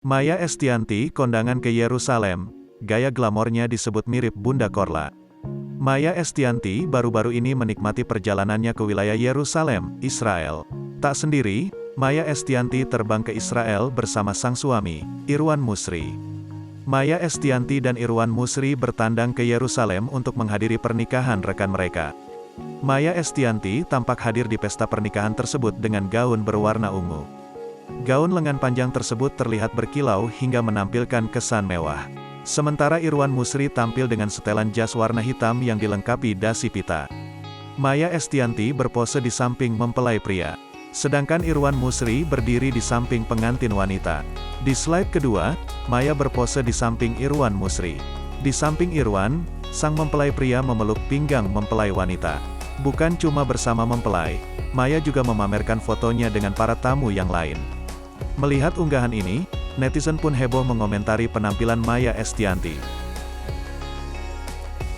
Maya Estianty kondangan ke Yerusalem, gaya glamornya disebut mirip Bunda Korla. Maya Estianty baru-baru ini menikmati perjalanannya ke wilayah Yerusalem, Israel. Tak sendiri, Maya Estianty terbang ke Israel bersama sang suami, Irwan Musri. Maya Estianty dan Irwan Musri bertandang ke Yerusalem untuk menghadiri pernikahan rekan mereka. Maya Estianty tampak hadir di pesta pernikahan tersebut dengan gaun berwarna ungu. Gaun lengan panjang tersebut terlihat berkilau hingga menampilkan kesan mewah. Sementara Irwan Musri tampil dengan setelan jas warna hitam yang dilengkapi dasi pita. Maya Estianty berpose di samping mempelai pria. Sedangkan Irwan Musri berdiri di samping pengantin wanita. Di slide kedua, Maya berpose di samping Irwan Musri. Di samping Irwan, sang mempelai pria memeluk pinggang mempelai wanita. Bukan cuma bersama mempelai, Maya juga memamerkan fotonya dengan para tamu yang lain. Melihat unggahan ini, netizen pun heboh mengomentari penampilan Maya Estianty.